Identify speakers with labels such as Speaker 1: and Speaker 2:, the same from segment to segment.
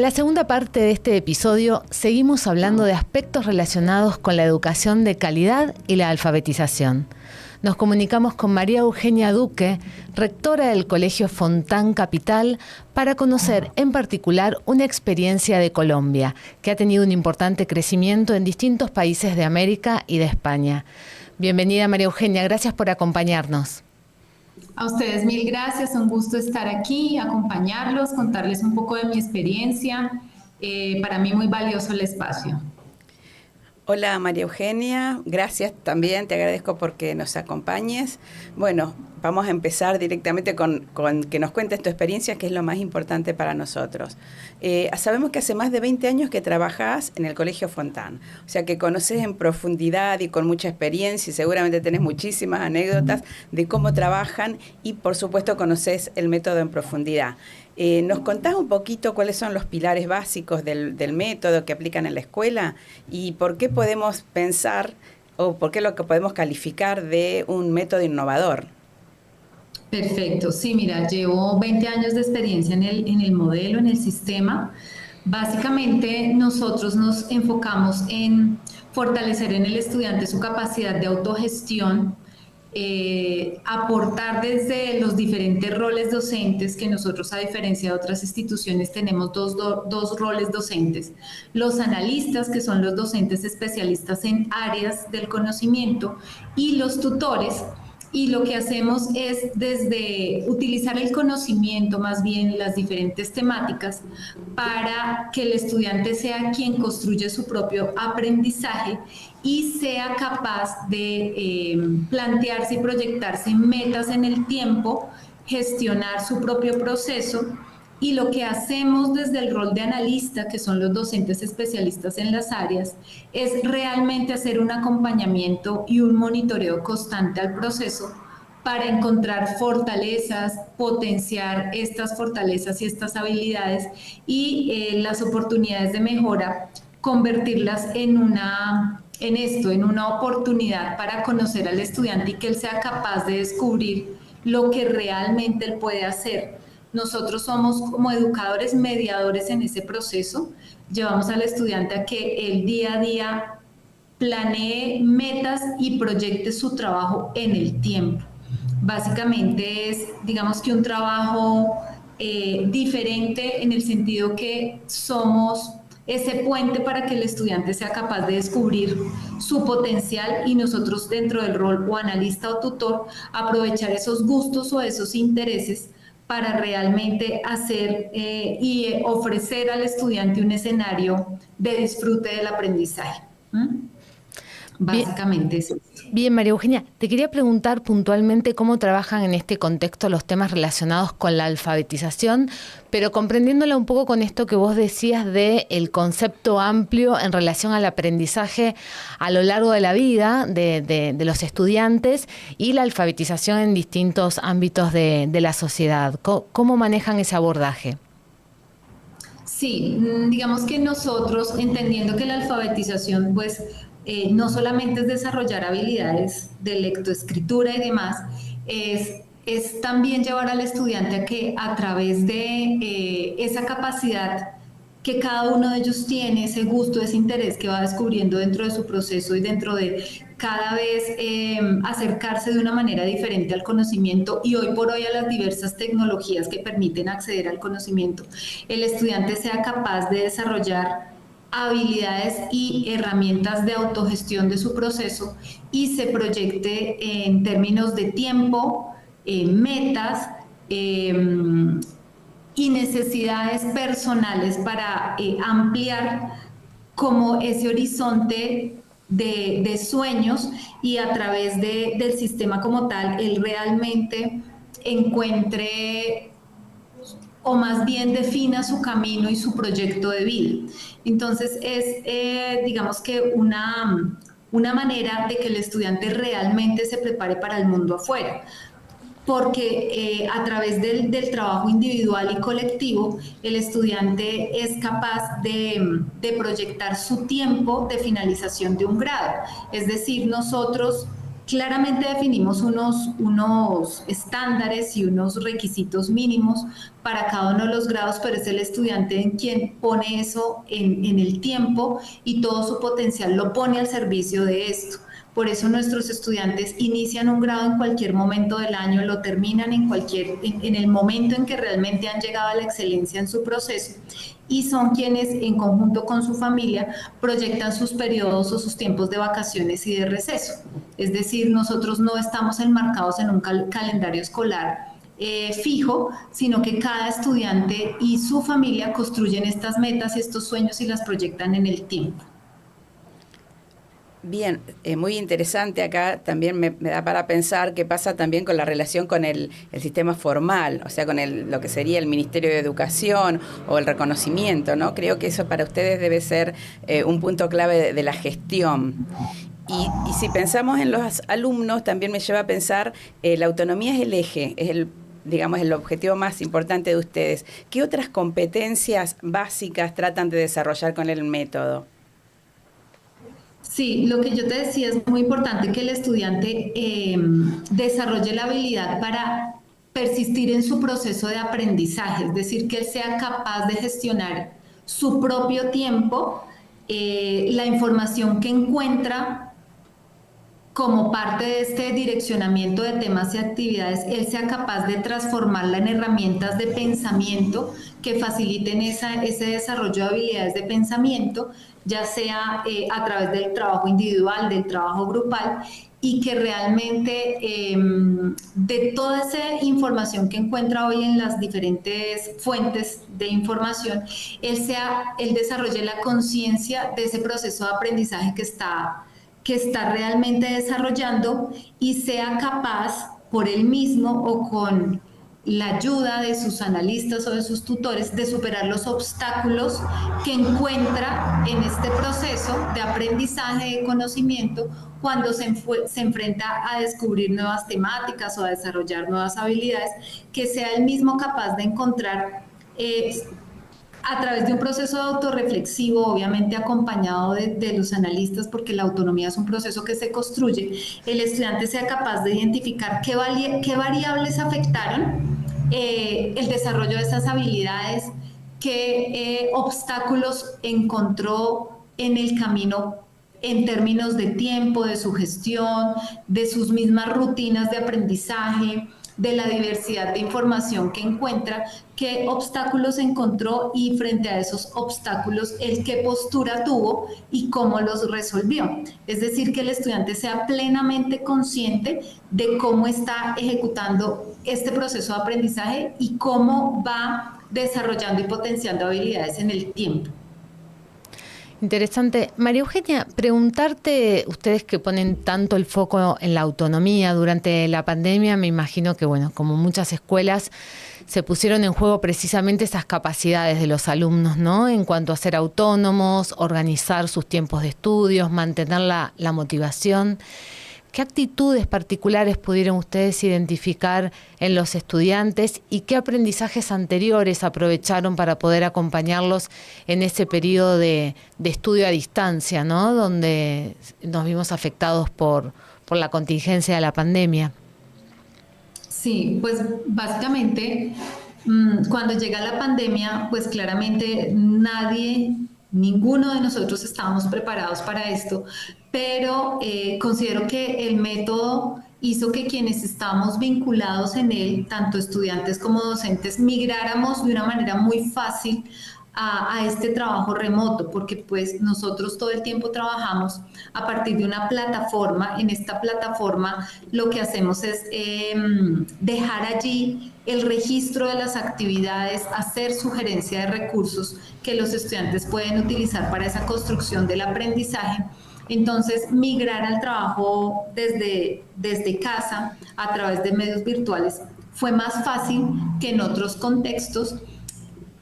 Speaker 1: En la segunda parte de este episodio seguimos hablando de aspectos relacionados con la educación de calidad y la alfabetización. Nos comunicamos con María Eugenia Duque, rectora del Colegio Fontán Capital, para conocer en particular una experiencia de Colombia, que ha tenido un importante crecimiento en distintos países de América y de España. Bienvenida María Eugenia, gracias por acompañarnos.
Speaker 2: A ustedes mil gracias, un gusto estar aquí, acompañarlos, contarles un poco de mi experiencia. Para mí muy valioso el espacio.
Speaker 3: Hola María Eugenia, gracias también, te agradezco porque nos acompañes. Bueno, vamos a empezar directamente con que nos cuentes tu experiencia, que es lo más importante para nosotros. Sabemos que hace más de 20 años que trabajas en el Colegio Fontán, o sea que conoces en profundidad y con mucha experiencia y seguramente tenés muchísimas anécdotas de cómo trabajan y por supuesto conoces el método en profundidad. ¿Nos contás un poquito cuáles son los pilares básicos del método que aplican en la escuela y por qué podemos pensar o por qué lo que podemos calificar de un método innovador?
Speaker 2: Perfecto, sí, mira, llevo 20 años de experiencia en el modelo, en el sistema. Básicamente nosotros nos enfocamos en fortalecer en el estudiante su capacidad de autogestión, aportar desde los diferentes roles docentes, que nosotros a diferencia de otras instituciones tenemos dos roles docentes: los analistas, que son los docentes especialistas en áreas del conocimiento, y los tutores. Y lo que hacemos es desde utilizar el conocimiento, más bien las diferentes temáticas, para que el estudiante sea quien construye su propio aprendizaje y sea capaz de plantearse y proyectarse metas en el tiempo, gestionar su propio proceso. Y lo que hacemos desde el rol de analista, que son los docentes especialistas en las áreas, es realmente hacer un acompañamiento y un monitoreo constante al proceso para encontrar fortalezas, potenciar estas fortalezas y estas habilidades y las oportunidades de mejora, convertirlas en una oportunidad para conocer al estudiante y que él sea capaz de descubrir lo que realmente él puede hacer. Nosotros somos como educadores mediadores en ese proceso. Llevamos al estudiante a que el día a día planee metas y proyecte su trabajo en el tiempo. Básicamente es, digamos que un trabajo diferente en el sentido que somos ese puente para que el estudiante sea capaz de descubrir su potencial y nosotros dentro del rol o analista o tutor aprovechar esos gustos o esos intereses para realmente hacer y ofrecer al estudiante un escenario de disfrute del aprendizaje. Básicamente es eso.
Speaker 1: Bien, María Eugenia, te quería preguntar puntualmente cómo trabajan en este contexto los temas relacionados con la alfabetización, pero comprendiéndola un poco con esto que vos decías del concepto amplio en relación al aprendizaje a lo largo de la vida de los estudiantes y la alfabetización en distintos ámbitos de la sociedad. ¿Cómo manejan ese abordaje?
Speaker 2: Sí, digamos que nosotros, entendiendo que la alfabetización, pues, no solamente es desarrollar habilidades de lectoescritura y demás, es también llevar al estudiante a que a través de esa capacidad que cada uno de ellos tiene, ese gusto, ese interés que va descubriendo dentro de su proceso y dentro de cada vez acercarse de una manera diferente al conocimiento y hoy por hoy a las diversas tecnologías que permiten acceder al conocimiento, el estudiante sea capaz de desarrollar habilidades y herramientas de autogestión de su proceso y se proyecte en términos de tiempo, metas y necesidades personales para ampliar como ese horizonte de sueños y a través del sistema como tal, él realmente encuentre o más bien defina su camino y su proyecto de vida. Entonces es, digamos que una manera de que el estudiante realmente se prepare para el mundo afuera, porque a través del trabajo individual y colectivo, el estudiante es capaz de proyectar su tiempo de finalización de un grado. Es decir, nosotros claramente definimos unos estándares y unos requisitos mínimos para cada uno de los grados, pero es el estudiante en quien pone eso en el tiempo y todo su potencial lo pone al servicio de esto. Por eso nuestros estudiantes inician un grado en cualquier momento del año, lo terminan en el momento en que realmente han llegado a la excelencia en su proceso, y son quienes en conjunto con su familia proyectan sus periodos o sus tiempos de vacaciones y de receso. Es decir, nosotros no estamos enmarcados en un calendario escolar fijo, sino que cada estudiante y su familia construyen estas metas, estos sueños y las proyectan en el tiempo.
Speaker 3: Bien, muy interesante. Acá también me da para pensar qué pasa también con la relación con el sistema formal, o sea, con lo que sería el Ministerio de Educación o el reconocimiento, ¿no? Creo que eso para ustedes debe ser un punto clave de la gestión. Y si pensamos en los alumnos, también me lleva a pensar, la autonomía es el eje, es digamos, el objetivo más importante de ustedes. ¿Qué otras competencias básicas tratan de desarrollar con el método?
Speaker 2: Sí, lo que yo te decía es muy importante que el estudiante desarrolle la habilidad para persistir en su proceso de aprendizaje, es decir, que él sea capaz de gestionar su propio tiempo, la información que encuentra como parte de este direccionamiento de temas y actividades, él sea capaz de transformarla en herramientas de pensamiento que faciliten ese desarrollo de habilidades de pensamiento, ya sea a través del trabajo individual, del trabajo grupal, y que realmente de toda esa información que encuentra hoy en las diferentes fuentes de información, él desarrolle la conciencia de ese proceso de aprendizaje que está realmente desarrollando, y sea capaz por él mismo o con la ayuda de sus analistas o de sus tutores de superar los obstáculos que encuentra en este proceso de aprendizaje de conocimiento cuando se enfrenta a descubrir nuevas temáticas o a desarrollar nuevas habilidades, que sea él mismo capaz de encontrar a través de un proceso de autorreflexivo, obviamente acompañado de los analistas, porque la autonomía es un proceso que se construye, el estudiante sea capaz de identificar qué variables afectaron el desarrollo de esas habilidades, qué obstáculos encontró en el camino en términos de tiempo, de su gestión, de sus mismas rutinas de aprendizaje, de la diversidad de información que encuentra, qué obstáculos encontró y frente a esos obstáculos, él qué postura tuvo y cómo los resolvió. Es decir, que el estudiante sea plenamente consciente de cómo está ejecutando este proceso de aprendizaje y cómo va desarrollando y potenciando habilidades en el tiempo.
Speaker 1: Interesante. María Eugenia, preguntarte, ustedes que ponen tanto el foco en la autonomía durante la pandemia, me imagino que, bueno, como muchas escuelas, se pusieron en juego precisamente esas capacidades de los alumnos, ¿no? En cuanto a ser autónomos, organizar sus tiempos de estudios, mantener la motivación. ¿Qué actitudes particulares pudieron ustedes identificar en los estudiantes y qué aprendizajes anteriores aprovecharon para poder acompañarlos en ese periodo de estudio a distancia, ¿no? Donde nos vimos afectados por la contingencia de la pandemia?
Speaker 2: Sí, pues básicamente cuando llega la pandemia, pues claramente ninguno de nosotros estábamos preparados para esto, pero considero que el método hizo que quienes estábamos vinculados en él, tanto estudiantes como docentes, migráramos de una manera muy fácil a este trabajo remoto, porque pues nosotros todo el tiempo trabajamos a partir de una plataforma. En esta plataforma lo que hacemos es dejar allí el registro de las actividades, hacer sugerencia de recursos que los estudiantes pueden utilizar para esa construcción del aprendizaje. Entonces, migrar al trabajo desde casa a través de medios virtuales fue más fácil que en otros contextos,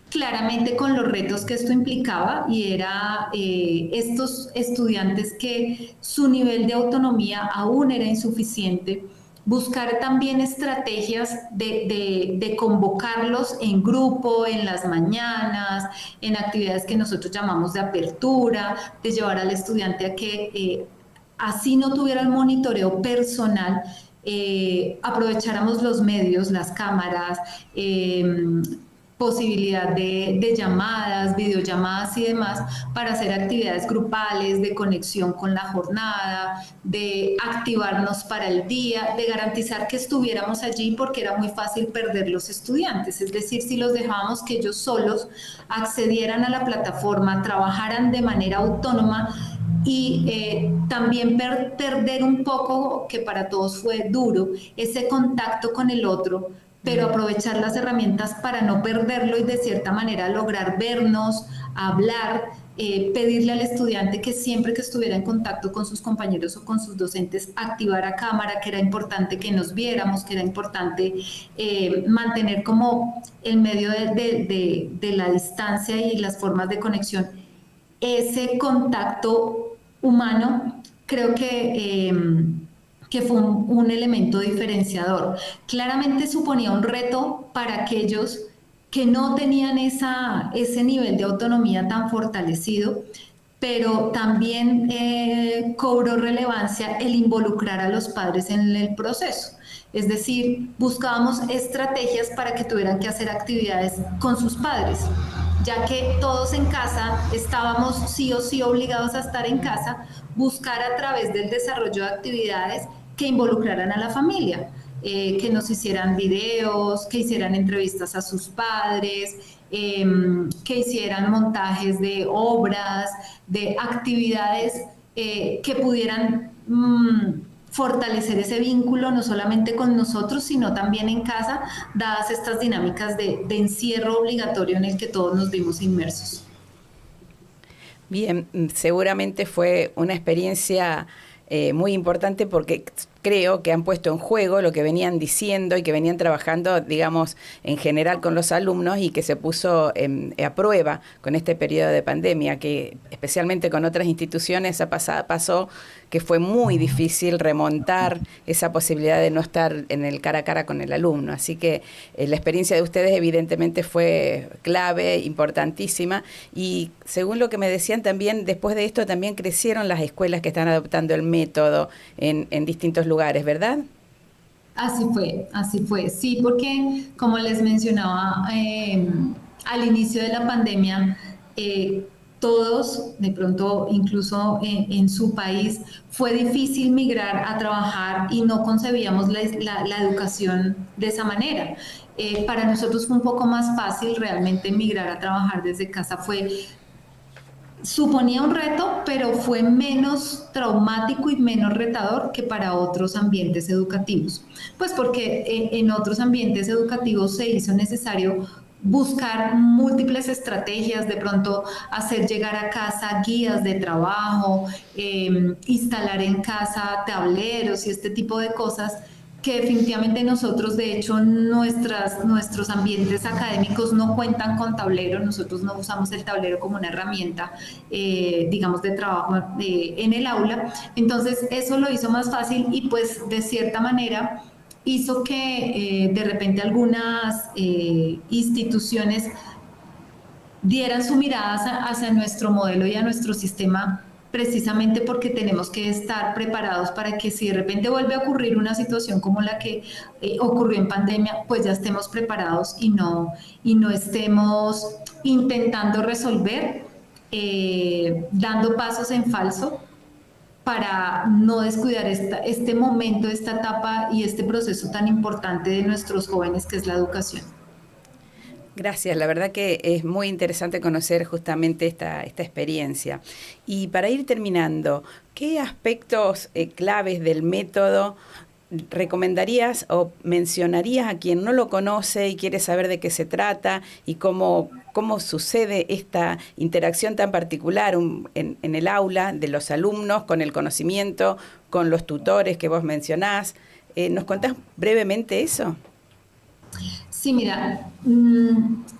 Speaker 2: claramente con los retos que esto implicaba, y era estos estudiantes que su nivel de autonomía aún era insuficiente, buscar también estrategias de convocarlos en grupo, en las mañanas, en actividades que nosotros llamamos de apertura, de llevar al estudiante a que así no tuviera el monitoreo personal, aprovecháramos los medios, las cámaras, posibilidad de llamadas, videollamadas y demás para hacer actividades grupales de conexión con la jornada, de activarnos para el día, de garantizar que estuviéramos allí porque era muy fácil perder los estudiantes. Es decir, si los dejábamos que ellos solos accedieran a la plataforma, trabajaran de manera autónoma, y también perder un poco, que para todos fue duro, ese contacto con el otro, pero aprovechar las herramientas para no perderlo y de cierta manera lograr vernos, hablar, pedirle al estudiante que siempre que estuviera en contacto con sus compañeros o con sus docentes activara cámara, que era importante que nos viéramos, que era importante mantener como el medio de la distancia y las formas de conexión, ese contacto humano. Creo que fue un elemento diferenciador. Claramente suponía un reto para aquellos que no tenían ese nivel de autonomía tan fortalecido, pero también cobró relevancia el involucrar a los padres en el proceso. Es decir, buscábamos estrategias para que tuvieran que hacer actividades con sus padres, ya que todos en casa estábamos sí o sí obligados a estar en casa, buscar a través del desarrollo de actividades que involucraran a la familia, que nos hicieran videos, que hicieran entrevistas a sus padres, que hicieran montajes de obras, de actividades que pudieran fortalecer ese vínculo no solamente con nosotros, sino también en casa, dadas estas dinámicas de encierro obligatorio en el que todos nos vimos inmersos.
Speaker 3: Bien, seguramente fue una experiencia muy importante porque creo que han puesto en juego lo que venían diciendo y que venían trabajando, digamos, en general con los alumnos y que se puso a prueba con este periodo de pandemia, que especialmente con otras instituciones pasó que fue muy difícil remontar esa posibilidad de no estar en el cara a cara con el alumno. Así que la experiencia de ustedes evidentemente fue clave, importantísima, y según lo que me decían también, después de esto también crecieron las escuelas que están adoptando el método en distintos lugares, ¿verdad?
Speaker 2: Así fue, sí, porque como les mencionaba al inicio de la pandemia, todos, de pronto incluso en su país, fue difícil migrar a trabajar y no concebíamos la educación de esa manera. Para nosotros fue un poco más fácil realmente migrar a trabajar desde casa, suponía un reto, pero fue menos traumático y menos retador que para otros ambientes educativos. Pues porque en otros ambientes educativos se hizo necesario buscar múltiples estrategias, de pronto hacer llegar a casa guías de trabajo, instalar en casa tableros y este tipo de cosas que definitivamente nosotros, de hecho, nuestros ambientes académicos no cuentan con tablero, nosotros no usamos el tablero como una herramienta, digamos, de trabajo en el aula. Entonces, eso lo hizo más fácil y pues de cierta manera hizo que de repente algunas instituciones dieran su mirada hacia nuestro modelo y a nuestro sistema, precisamente porque tenemos que estar preparados para que si de repente vuelve a ocurrir una situación como la que ocurrió en pandemia, pues ya estemos preparados y no estemos intentando resolver, dando pasos en falso para no descuidar este momento, esta etapa y este proceso tan importante de nuestros jóvenes que es la educación.
Speaker 3: Gracias, la verdad que es muy interesante conocer justamente esta experiencia. Y para ir terminando, ¿qué aspectos claves del método recomendarías o mencionarías a quien no lo conoce y quiere saber de qué se trata y cómo sucede esta interacción tan particular en el aula de los alumnos con el conocimiento, con los tutores que vos mencionás? ¿Nos contás brevemente eso?
Speaker 2: Sí, mira,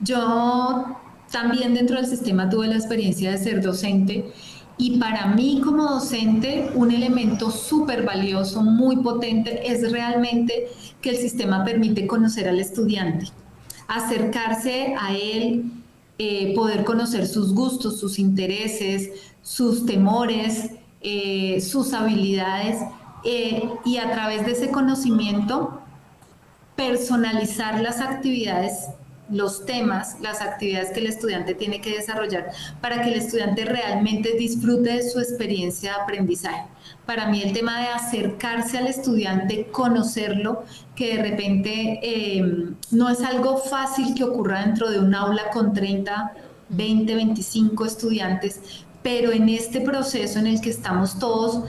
Speaker 2: yo también dentro del sistema tuve la experiencia de ser docente y para mí como docente un elemento súper valioso, muy potente, es realmente que el sistema permite conocer al estudiante, acercarse a él, poder conocer sus gustos, sus intereses, sus temores, sus habilidades y a través de ese conocimiento personalizar las actividades, los temas, las actividades que el estudiante tiene que desarrollar para que el estudiante realmente disfrute de su experiencia de aprendizaje. Para mí el tema de acercarse al estudiante, conocerlo, que de repente no es algo fácil que ocurra dentro de un aula con 30, 20, 25 estudiantes, pero en este proceso en el que estamos todos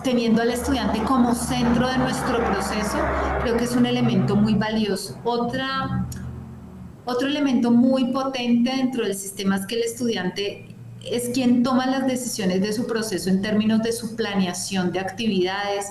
Speaker 2: teniendo al estudiante como centro de nuestro proceso, creo que es un elemento muy valioso. Otro elemento muy potente dentro del sistema es que el estudiante es quien toma las decisiones de su proceso en términos de su planeación de actividades,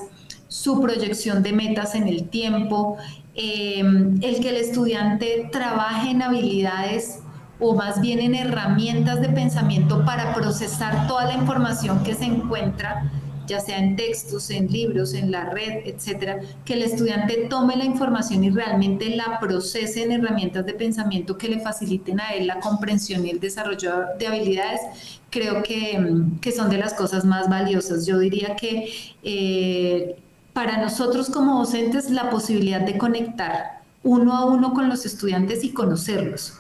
Speaker 2: su proyección de metas en el tiempo, el que el estudiante trabaje en habilidades o más bien en herramientas de pensamiento para procesar toda la información que se encuentra, ya sea en textos, en libros, en la red, etcétera, que el estudiante tome la información y realmente la procese en herramientas de pensamiento que le faciliten a él la comprensión y el desarrollo de habilidades, creo que son de las cosas más valiosas. Yo diría que para nosotros como docentes la posibilidad de conectar uno a uno con los estudiantes y conocerlos.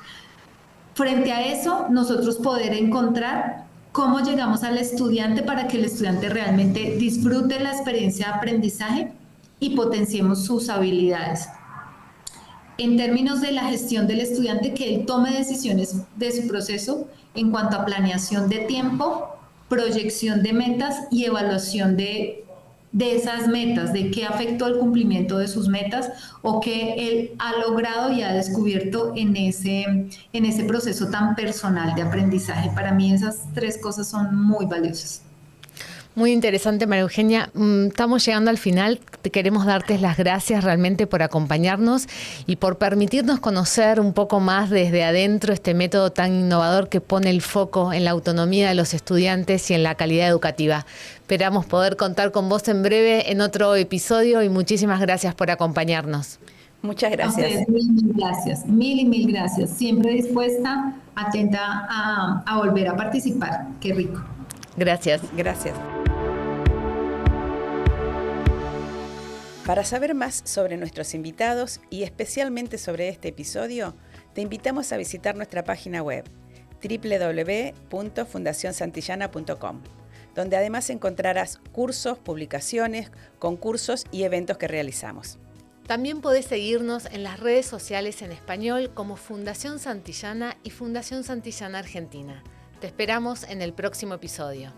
Speaker 2: Frente a eso, nosotros poder encontrar cómo llegamos al estudiante para que el estudiante realmente disfrute la experiencia de aprendizaje y potenciemos sus habilidades. En términos de la gestión del estudiante, que él tome decisiones de su proceso en cuanto a planeación de tiempo, proyección de metas y evaluación de esas metas, de qué afectó el cumplimiento de sus metas o qué él ha logrado y ha descubierto en ese proceso tan personal de aprendizaje. Para mí esas tres cosas son muy valiosas.
Speaker 1: Muy interesante, María Eugenia. Estamos llegando al final. Queremos darte las gracias realmente por acompañarnos y por permitirnos conocer un poco más desde adentro este método tan innovador que pone el foco en la autonomía de los estudiantes y en la calidad educativa. Esperamos poder contar con vos en breve en otro episodio y muchísimas gracias por acompañarnos.
Speaker 3: Muchas gracias.
Speaker 2: A ustedes, mil gracias, mil y mil gracias. Siempre dispuesta, atenta a volver a participar. Qué rico.
Speaker 1: Gracias.
Speaker 3: Gracias. Para saber más sobre nuestros invitados y especialmente sobre este episodio, te invitamos a visitar nuestra página web www.fundacionsantillana.com, donde además encontrarás cursos, publicaciones, concursos y eventos que realizamos.
Speaker 1: También podés seguirnos en las redes sociales en español como Fundación Santillana y Fundación Santillana Argentina. Te esperamos en el próximo episodio.